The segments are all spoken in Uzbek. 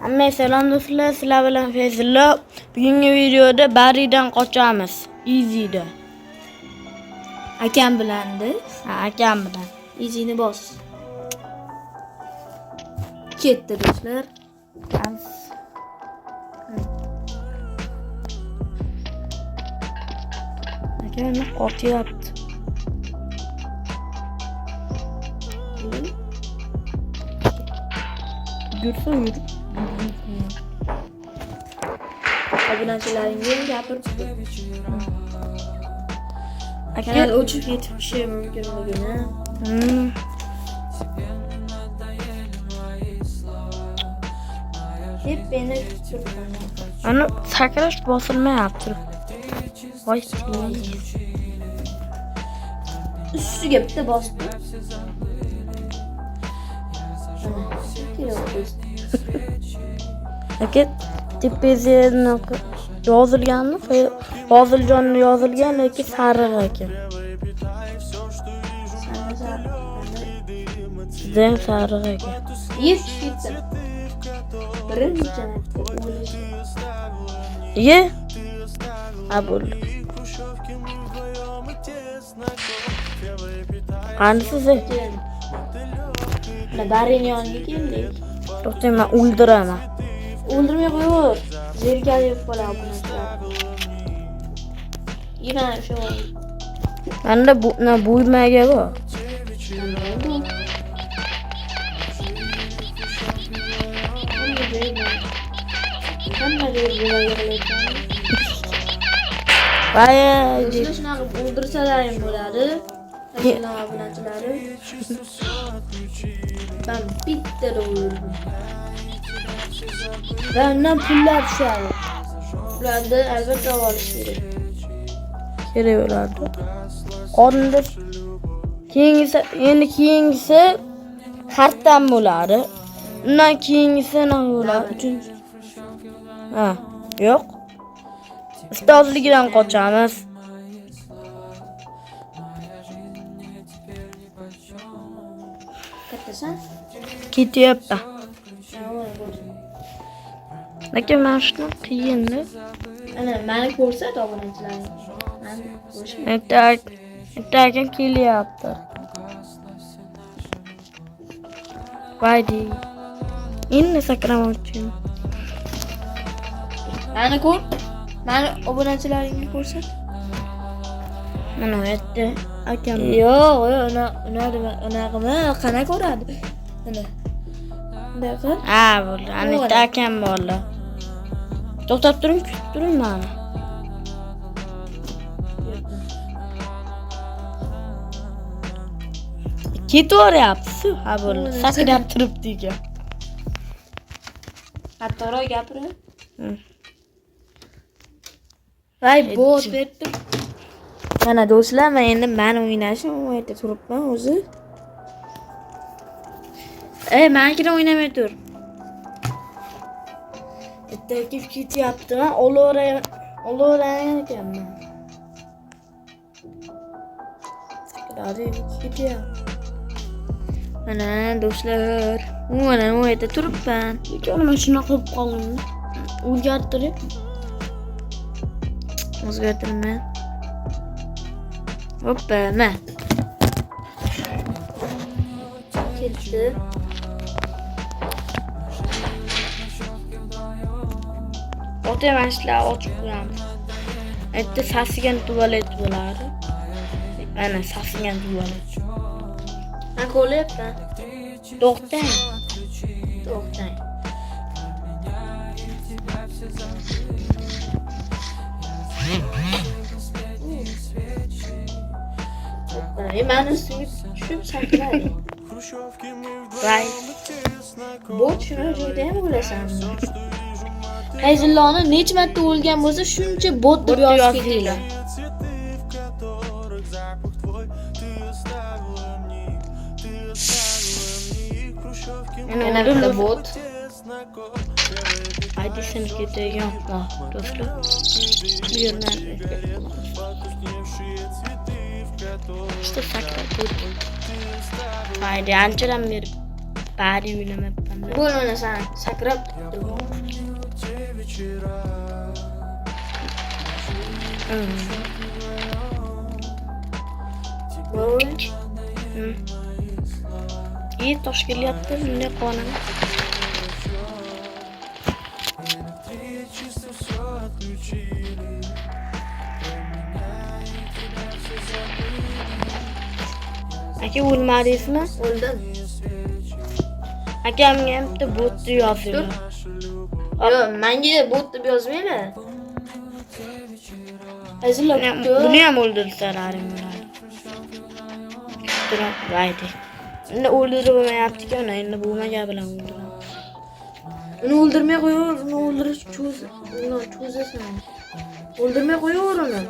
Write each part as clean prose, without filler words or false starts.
Hamma salom do'stlar, sizlar bilan Feyzullo. Bugungi videoda Baridan qochamiz. Easy'da. Akam bilandi. Ha, akam bilan. Easy'ni bos. Ketdi do'stlar. Akam qotyapti. Yursa yur. Obunachilaringga gapirib tur. Akam o'chib ketishi mumkinligini. Deb beni tuturgan. Ana sakrash bosilmayapti. Voy, Ustiga bitta bosdi. aka tepezini yozilganmi? Foziljonning yozilgan lekin sariq ekan. Sizdan sariq ekan. Yeb ketdi. Birinchi Ye? Abul. Qanisiz? Barini yoniga keldik. To'xtang, men o'ldiraman. O'ldirmay qo'yaver. Zerikali deb qoladi obunachilar. Yana shu. Menda bo'ymaga bor. Vay, Shunaqa o'ldirsalar ham bo'ladi. Mana obunachilari. Ben bitta o'ldirdim. Va undan pullar tushadi. Ularni albatta olish kerak. kerak bo'ladi. Qorinda keyingisi hartdan bo'ladi. Undan keyingisi nima bo'ladi? Uchinchi. Ha, yo'q. Ustozligidan qochamiz. Kattasan? Ketyapti. Lekin mana shuni qiyinda. Ana meni ko'rsat obunachilaring. Men ko'rishim. Akam kelyapti. Vaydi. Endi sakramoqchiyim. Meni ko'r. Meni obunachilaringga ko'rsat. Mana bu yerda akam. Yo'q, unaqa qana ko'radi. Mana. Bunday qil. Ha, bo'ldi. Ana yerda akam borlar. To'xtab turing, kutib turing meni. Ketaveryapsiz. Ha, bo'ldi. Sakrab turibdi ekan. Qattiqroq gapir. Voy, bot berdim. Mana do'stlar, men endi men o'ynashim, u yerda turibman o'zi. Menikini o'ynamay tur. Bitta ekib ketyapti. Men olavergan ekanman. Sakradi ketyapti. Mana do'stlar, mana u yerda turibman. Lekin men shunaqa qilib qoldim. O'zgartirib. O'zgartirman. Hoppa, ma. Ketdi. Otomatiklar ochib qo'yamiz. Endi sasigan tuvalet bo'ladi. Mana sasigan tuvalet. Men ko'ryapman. To'xtang. To'xtang. Men ustiga tushib sakradi. Voy. Bot shuni joyda ham o'lasanmi? Feyzulloni necha marta o'lgan bo'lsa, shuncha bot deb yozib ketgan. Yana bitta bot. Haydi sen ketaygan do'stlar. Bu yerdan işte sakrab. Haydi anchadan beri bari o'ylamabman. Bo'lmana sen sakrab turib. Voy. Tosh kelyapti, bunday qonaman. Aka o'lmadingizmi? O'ldim. Akamga ham bitta botni yozing. Yo'q, menga bot deb yozmaylar. Hazırla Buni ham o'ldirsalaring bo'ladi. Turib, vaydi. Endi o'ldirib bo'lmayapti-ku, endi bo'lmagan bilan o'ldiraman. Uni o'ldirmay qo'yaver, uni o'ldirish cho'zasan. O'ldirmay qo'yaver uni.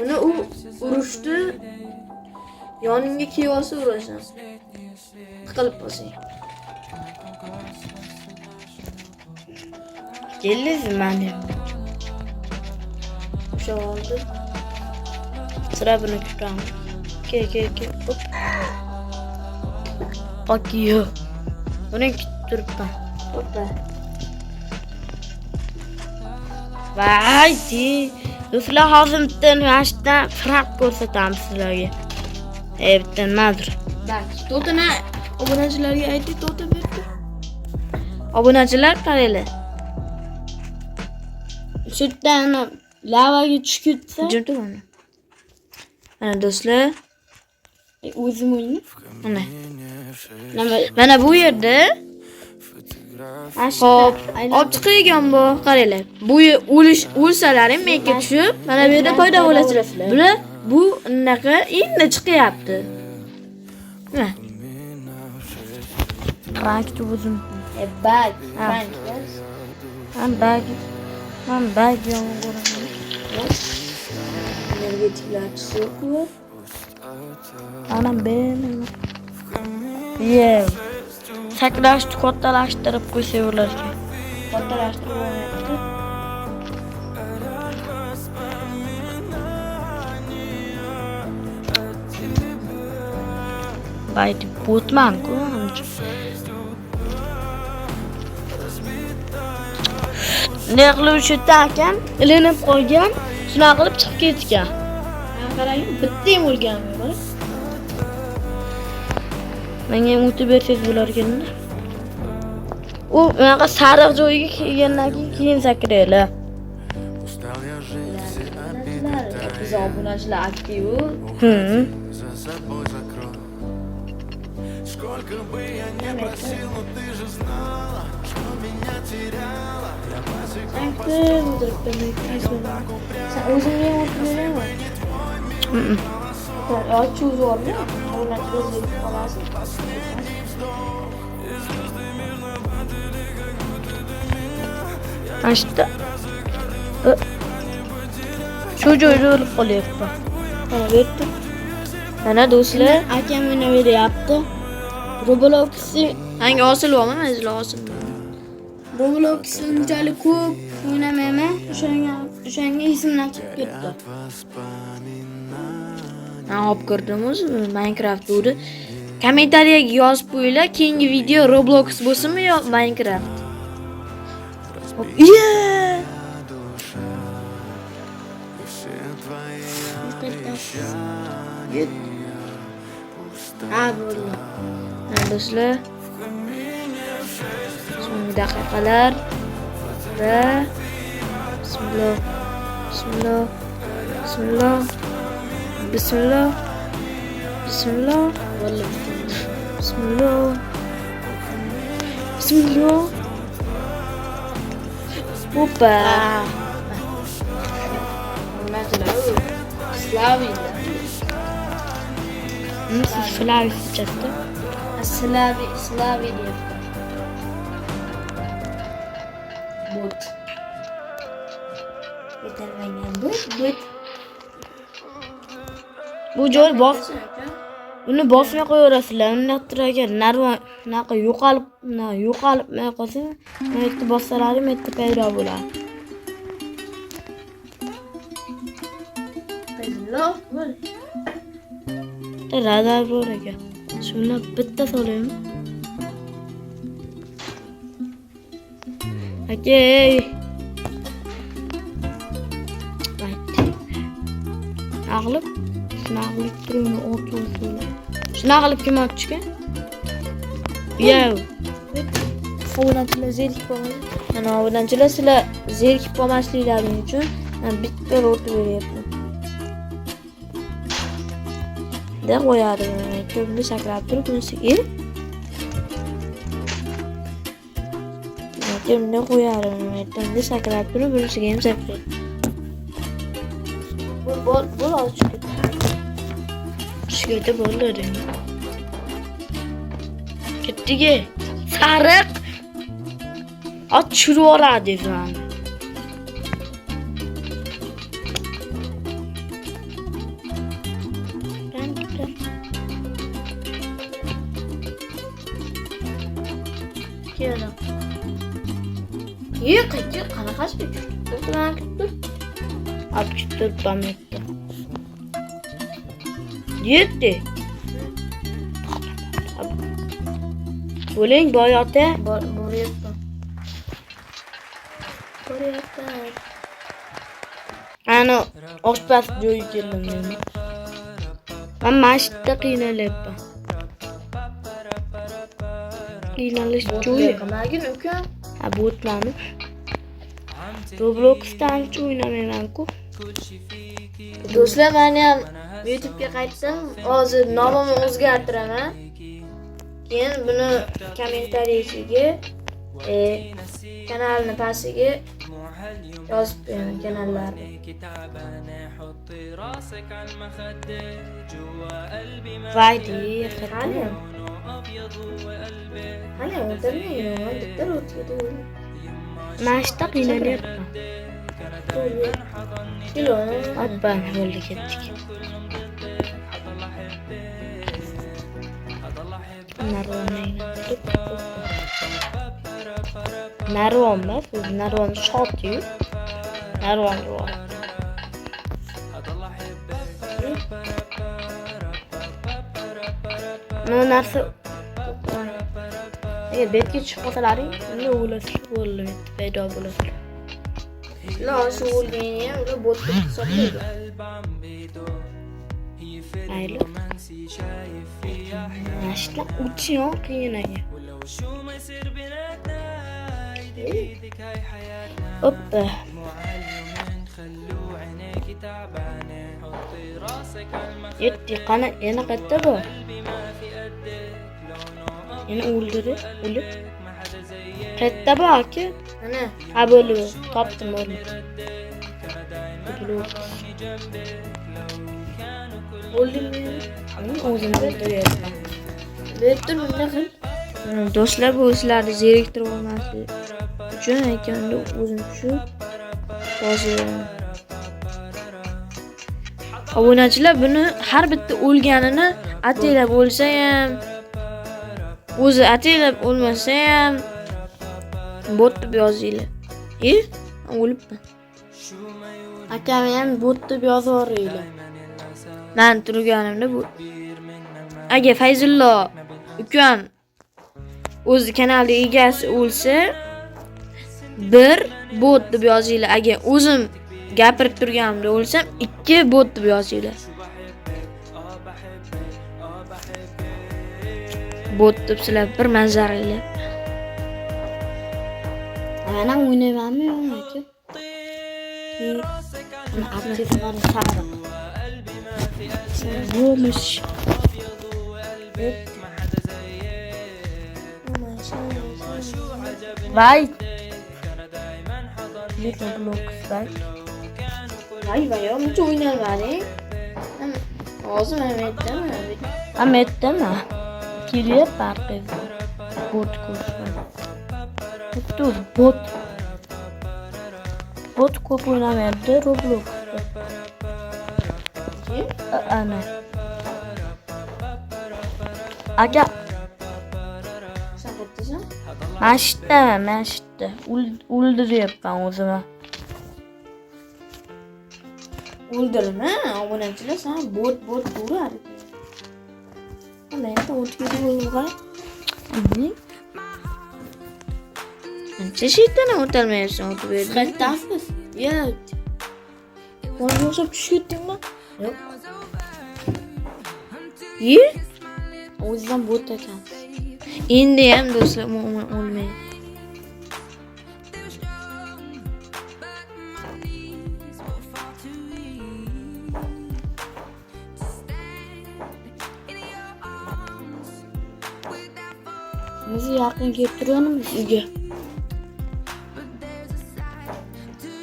Uni u urushdi. Yoningga kelsa urasan. Tiqilib qolsang. Keldingizmi meni? O'sha oldi. Sıra buni kutaman. Kel. Hop. Akiyo. Buni kutib turibman. Hoppa. Vaydi. Do'stlar, hozir bitta mashqdan farq ko'rsatamiz sizlarga. Bitta mazur. Bak, Totana obunachilarga aytdik, Tota berdi. Obunachilar qaranglar. Shu yerdan lavaga tushib ketsa, jurdi buni. Mana do'stlar, o'zim o'yni. Mana bu yerda hop, olib chiqilgan bu. Qaranglar. Bu o'lsalar ham menga tushib, mana bu yerda paydo bo'lasizlar. Bular bu unaqa endi chiqyapti. Mana. Rank o'zim. Bak, Ben yomon ko'raman. Energetiklar chiqdi. Anam benim. Yev. Sakrashni kattalashtirib qo'ysa ularga. Kattalashtirib olmayapti. Baydi botman-ku. Ne qilib o'shatdan ilinib qolgan, shunaqa qilib chiqib ketgan. Qarang, bitta ham o'lganmi bor? Menga ham o'tib bersangiz bo'larkan-da. U bunaqa sariq joyiga kelgandan keyin sakraylar. Biz obunachilar aktiv. Сколько бы я не просил, но ты же знала, что меня теряла. Я босиком по столу, sen o'zingga o'tirmaysanmi? Cho'z bormi? Uni ko'zib qolasiz. Ashta. Shu joyda o'lib qolyapti. Mana bu yerda. Mana do'stlar, Akam meni beryapti. Roblox'ni hangi osilmoqmi? Mazli osilmoq. Roblox'ni unchalik ko'p o'ynamayman. O'shanga esimdan chiqib ketdi. men olib kirdim o'zi Minecraft uni. Kommentariyaga yozib qo'yinglar, keyingi video Roblox bo'lsinmi yo Minecraft. Bo'ldi. Do'stlar, so'nggi daqiqalar. Bismillah. Hoppa. Slavi çıktı. Slavi diyor. Bot. Yeterliğinden bot. Bu joy buni bosmay qo'yaverasizlar. Uni turgan narva yo'qolib qolsa, bu yerda bossalarim yerda paydo bo'ladi. yerda radar bor ekan. Shuni bitta solaymi? Okey. Ag'lib, nag'lib turuni o'tib. Shunaqa qilib kim otishgan? Yo'q. Obunachilar zerikib qolmadi. Mana obunachilar sizlar zerikib qolmasliklaring uchun bitta rot beryapman. Da qo'yadi. Ko'pni sakrab turib bunisiga. Ko'pni qo'yadi. Ko'pni sakrab turib bunisiga ham sakraydi. Bu ochib ketdi. Tushgada bo'ladi. Ketdiga. Sariq. Ot tushirib yuboradi fan. Kela. Qaychi qanaqasi tur. Olib turib pamyatda. Yetti. Bo'ling boyota. Boryapman. Ana oshpaz joyi keldim men. Men mashitda qiynalyapman. Qiynalish joyi. Qamagin uka. Ha bo'tlanish. Robloxdan o'ynamayman-ku. Do'stlar, men ham YouTube'ga qaytsam, hozir nomimni o'zgartiraman. Keyin buni kommentariyasiga kanalni pastiga yozib qo'yaman kanallarni. Vaydi, Qani o'tirmayman, bitta o'tga mashitda qiynalyapman. Kilo. Oppa, bo'ldi ketdik. Narvon emas, narvon shoti-yu. Narvon bor. Nima narsa agar betga chiqib qolsalaring, unda o'lasizlar bo'ladi, paydo bo'ladi. La shu o'lgani ham ular botga hisoblaydi. Mayli. Mashitlar uchiyon qiyin aka. Oppa. Yetti qana yana qayerda bu? Yana o'ldirib. Qayerda bu aka? Mana Ha bo'ldi. Topdim o'rni. o'ldimmi? O'zim o'ldiryapman. Berdim bunda qil. Do'stlar, bu sizlarni zeriktirib olmaslik uchun aytganda o'zim shu yozayman. Obunachilar buni har bitta o'lganini ataylab o'lsa ham, o'zi ataylab o'lmasa ham bot deb yozinglar. O'libman. Akam ham bot deb yozaveringlar. Men turganimda bu. Agar Fayzullo ukam o'zi kanalda egasi o'lsa, bir bot deb yozinglar. Agar o'zim gapirib turganimda o'lsam, 2 bot deb yozinglar. Bot deb sizlar bir manzaranglar. Mana o'ynaymanmi yo'qmi aka? Mana aktivlarni saqlab. Bo'lmish. Vay. Roblox'dan. Vay, uncha o'ynamaning. Hozir men aytdimmi? Ametdami? Kelyapti arqaga. Bot ko'rishman. Bitta bot. Bot ko'p o'ynamayapti Roblox'da. Ana. Aka. Sen qayerdasan? Mashitda. O'ldiryapman o'zimni. O'ldirma, obunachilar sana bot bo'lar. Men o'tga bo'lgan. Ancha shitdan o'tolmayapsan o'tib berdi. Qaytasiz? Yo'q. Bana yoksa düşürdün mü? Yok. Yer? O yüzden bu tekan. Endi ham do'stlar olmaydi. Bizi yaqin keltirganimiz uyga.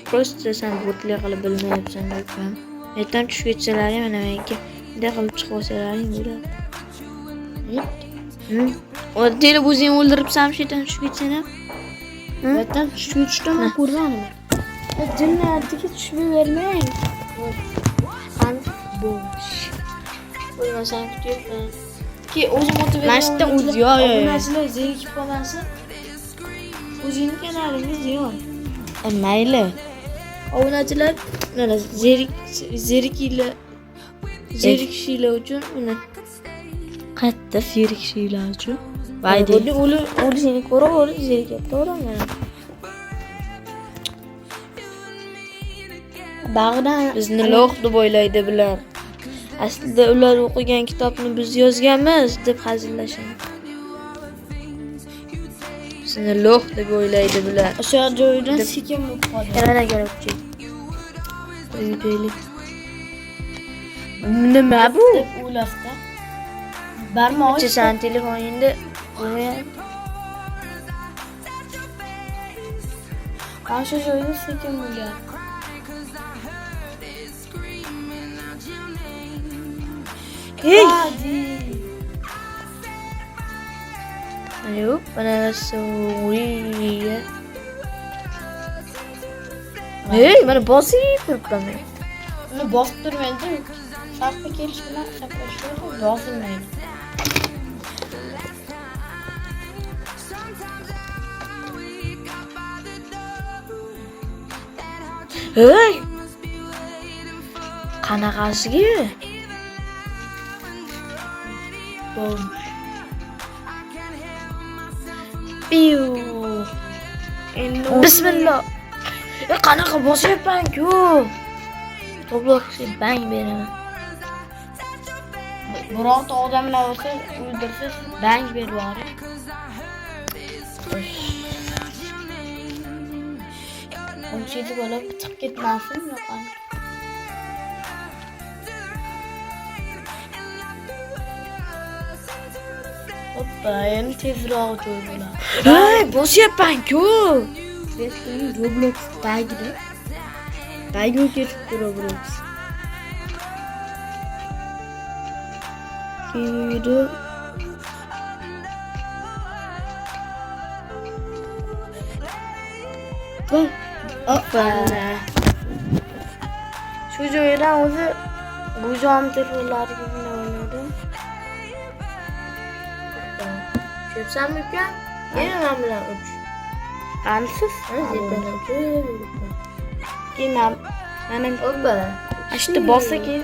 Prosta sen botli qilib bilmayapsan do'kon. Aytam tushib ketsalar mana menga bunday qilib chiqib olsalaring bo'ladi. Oddiy o'zing o'ldiribsan shayton tushib ketsan ham. Zaten tushdan ko'rganim. Jinnatga tushib bermang. Qan bo'sh. Bo'lmasam kutyapman. Ki o'zim o'tib Mashta o'z yo. Narsalar zerikib qolmasin. O'zingning kanalingiz yo'q. Mayli. Obunachilar mana zerikishinglar uchun mana qayta zerikishinglar uchun vaydi o'lishini ko'rib zerikyapti to'g'rimi? Bag'dan Bizni lo'q deb o'ylaydi bular. Aslida ular o'qigan kitobni biz yozganmiz deb hazillashadi. Bizni lo'q deb o'ylaydi bular. o'sha joydan sekin bo'lib qoldi. Yana kerakchi. Uydelik. Nima bu? deb o'ylabda. Barmoq Necha san telefoningda qo'yay. mana shu joyda sekin bo'lgan. Hey! Hadi. Ayo, bana so'riya. Hey, mana bosib turibman men. Uni bosib turmaydi. Safga kelish bilan sakrashga bosilmaydi. Hey! Qanaqasiga? Bom. Piu. Bismillah. Qanaqa bosyapman-ku? Robloxga bang beraman. Birorta odamlar olsa o'ldirsiz, bang berib yuboring. Unchalik bo'lib chiqib ketmasin yo'qan. Hoppa, endi tezroq joy bo'ladi. Hey, bosyapman-ku. Facebook'ning Roblox tagida. Tagga ketibdi Roblox. Kiri. Hoppa. Shu joydan o'zi bu jom terrorlariga o'ynadi. Ko'psanmi uka? Yana men bilan uch. Qansiz? Zebdan uchib. Keyin mana Hoppa. ashta bossa keyin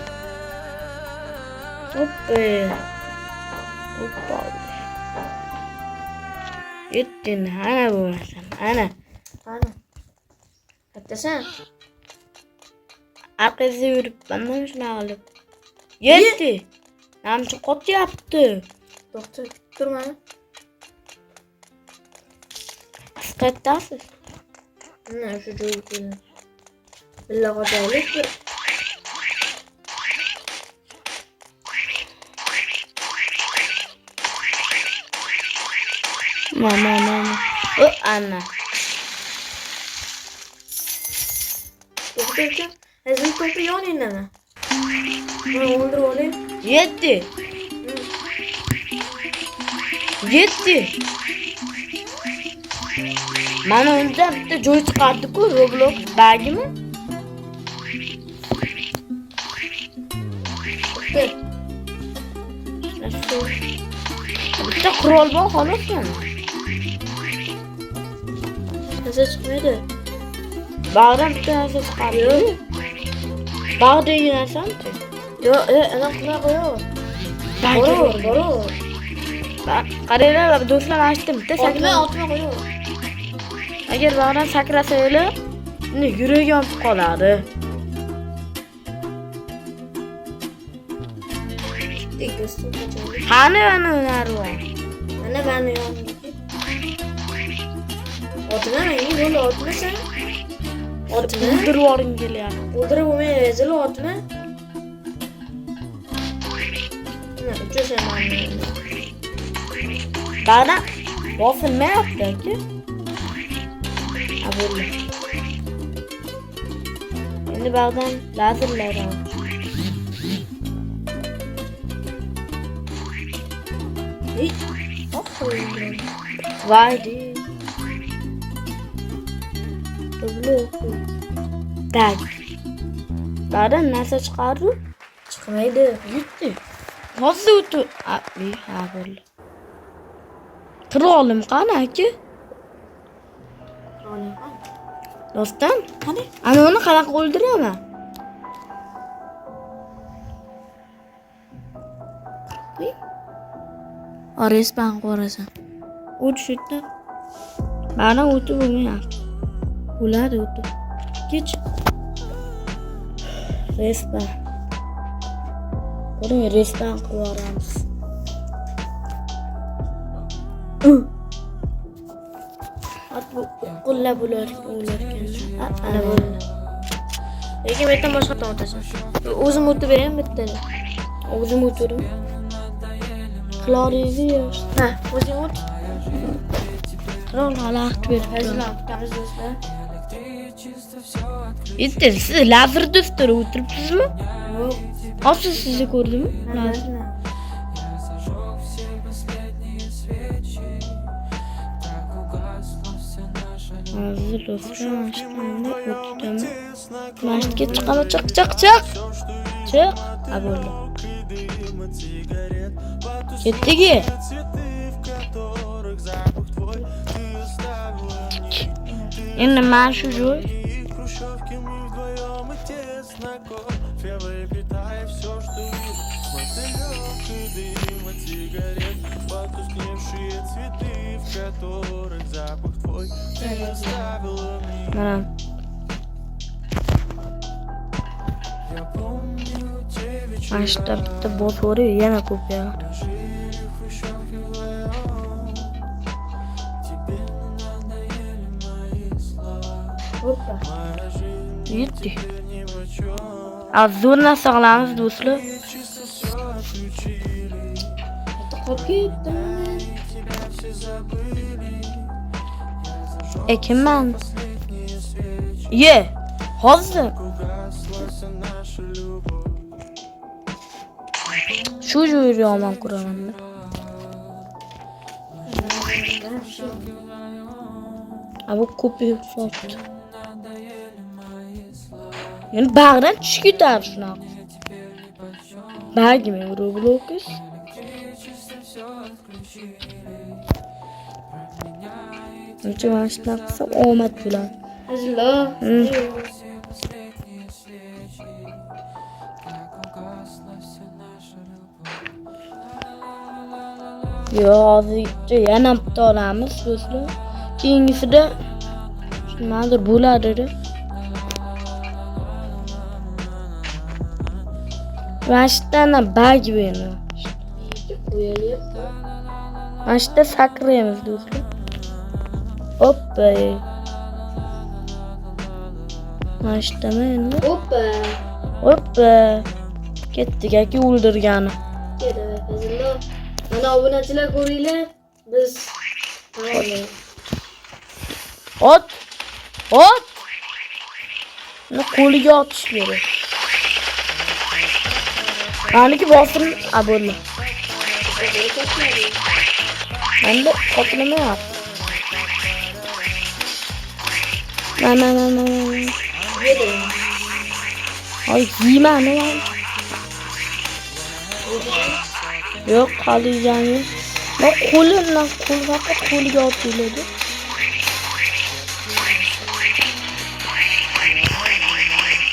Hoppa. Hoppa. Yettin ana bo'lasan. Ana. Kattasan. orqasiga yuribman mana shunaqa qilib. Yetdi. Namchi qotyapti. To'xta, turma. Qaytasiz? Mana shu joyga kelin. Billa qotaylik. Mana. Ana. To'xta. Hazil to'xta yoningdami? Buni o'ldirib oling. Yetdi. Mana undan bitta joy chiqardi-ku, Roblox bagimi? Bitta qurol bor xolos yana. Narsa chiqmaydi. Bag'dan bitta narsa chiqardi. Bag'dagi narsami? Yo'q, ana qulay qo'yaver. Boraver. Qaranglar, do'stlar, ochdim. Bitta Otma, sakrab. otma qo'yaver. Agar bag'dan sakrasanglar, uni yuragi yonib qoladi. Qani ana narva. Mana bani yoniga. Otma, menga bo'ldi, otma sen. Otma. O'ldirib yuboring kelyapti. O'ldirib bo'lmaydi, rezil otma. Mana uchasan mani. Bag'dan bosilmayapti aka. Bo'ldi. Endi bag'dan lazerlar ol. Vaydi. Tak. Bag'dan narsa chiqardi? Chiqmaydi. Yutdi. Hozir o'tdi. Ha, bo'ldi. Qirolim qani aka? Do'stim, qani? Ana uni qanaqa o'ldiraman? Respan qo'rasan. O't shutdi. Mana o'tib bo'lmayapti. Bo'ladi o'tib. Kech. Respan. Qo'ling respan qilib yuboramiz. Bu qo'llab o'larkan. Ana bo'ldi. Lekin bu yerdan boshqa to'g'ri o'tasan. O'zim o'tib beraman bittadan. O'zim o'tirim. Qilaringizni Ha, o'zing o't. Qirol xalaqt berib. Hazilab, kutamiz do'stlar. Bitta siz lazer do'stlar o'tiribsizmi? Yo'q. Hozir sizni ko'rdimmi? Lazer. Hozir do'stlar mashqamni o'tdim. Mashqga chiqaman, chiq. Chiq. Ha bo'ldi. Ketdiki. Endi men shu joy. Mana. Mashta bitta bot bor, yana ko'payadi. Hoppa. Yetti. Zo'r narsa qilamiz do'stlar. Qolib ketdim. Kimman? Ye, hozir. Shu joyga yomon ko'raman. Bu ko'payib qoldi. Yani bag'dan tushib ketar shunaqa. Bag'im Roblox. Uncha mana shunaqa qilsam omad bo'ladi. Hazilab. Yo, hozircha yana bitta olamiz do'stlar. Keyingisida nimadir bo'ladi. Mashtadan bag beni. Qo'yalyapti. Mashta sakraymiz do'stlar. Hoppa. Mashtami endi? Hoppa. Ketdik aka o'ldirgani. Kerak, hazilab. Mana obunachilar ko'ringlar. Biz Ot. Uni qo'liga otish kerak. Maniki bosim bo'ldi. Endi qoplamayapti. Mana. Ay, yemani. Yo'q, qolgani. Bu qo'limdan faqat qo'liga otiladi.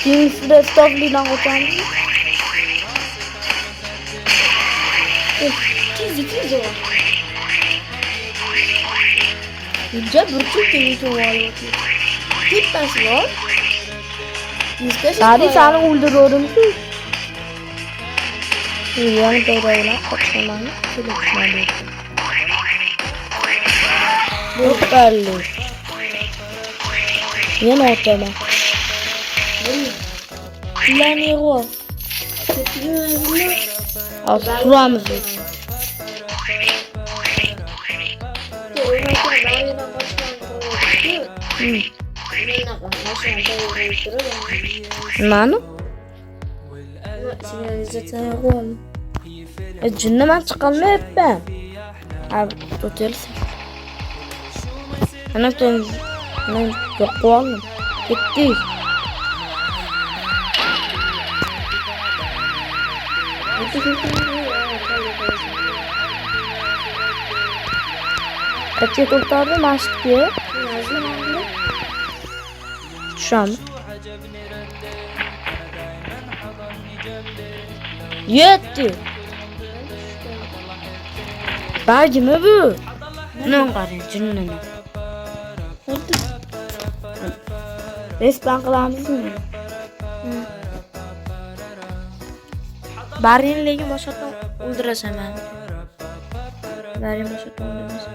Keyin sizda stoflidan o'tamiz. 200 var. Bunca bir Türkiye'nin var. Gitmesi var. Tadi sana öldürüyorum ki. Yani böyle kaçırmanı çalışmalı. Bu belli. Yine otlama. Lan yok. Duramız. Mana? Jinni men chiqolmayapman. Abi, o'tirsa. Ana men yo'q qoldim. Ketdik. Kaçı kurtardı maşkı. Şu an. Yetti. Bagi mi bu? Ne karın cünneni? Resmen kılamız mı? Barin legi boshqa o'ldirasan meni. Barin boshqa o'ldirasan.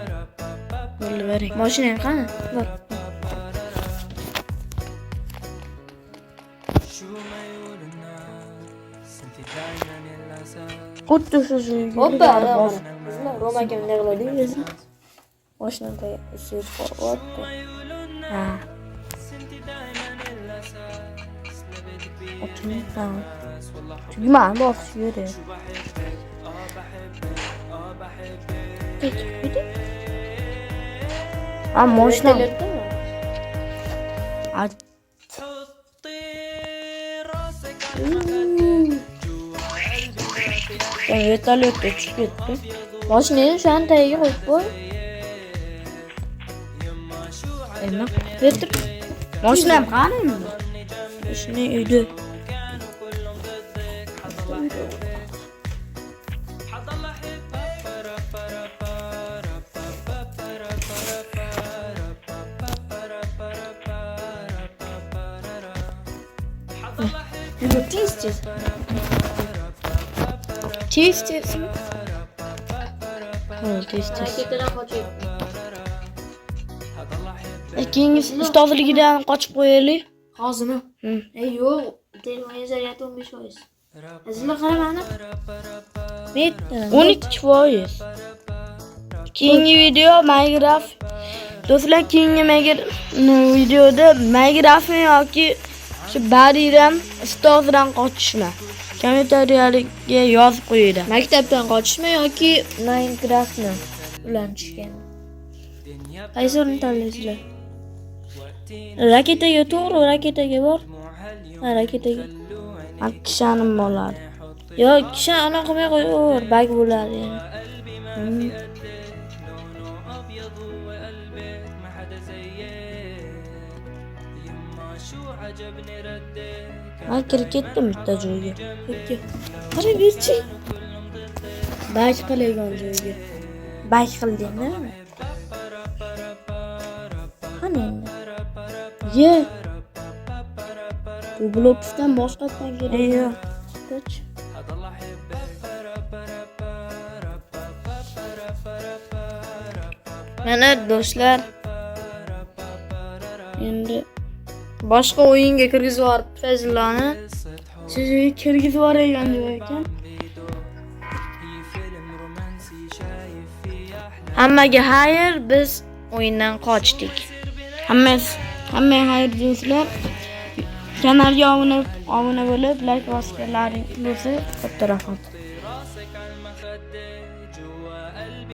Bo'ldi, bering. Mashinang qani? Bor. Xuddi shu. Hoppa, Roma kim ne qiladi? Mashinada usiz qo'yapti. Ha. Oturma. Tugma bak yürü. Peki. Ama hoşuna. Aç. Vertolyot uçup gitti. Maşineni şu an tayiga qo'yib qo'y. Endi getir. Mashinam qani endi? Mashina uyda. Tez. Keyingi ustozligidan qochib qo'yaylik. Hozirmi? Yo'q, telefon zaryadi 15%. Hazillar qaramani. 12%. Keyingi video Minecraft. Do'stlar, keyingi videoda Minecraftni yoki shu bariram ustozdan qochishma. Kommentariylarga yozib qo'yinglar. Maktabdan qochishma yoki Minecraftni ulanishgan. Qaysirini tanlaysizlar? Raketaga to'g'ri, raketaga bor. Ha, raketaga. Kishanim bo'ladi. Yo, kisha ana qilmay qo'yaver, bag bo'ladi yani. Men kirib ketdim bitta joyga. Peki. Qara berchi. Bag qilgan joyga. Bag qildingmi? Qani endi? Ye. Bu blokdan boshqatdan keladi. Yo'q. Qoch. Mana do'stlar, Endi boshqa o'yinga kirgizib yuborib Fazillarni. sizni kirgizib yuborgan joy ekan. Hammaga xayr, biz o'yindan qochdik. Hamma xayr do'stlar. Kanalga obuna bo'lib, like bosganlaring bo'lsa, katta rahmat.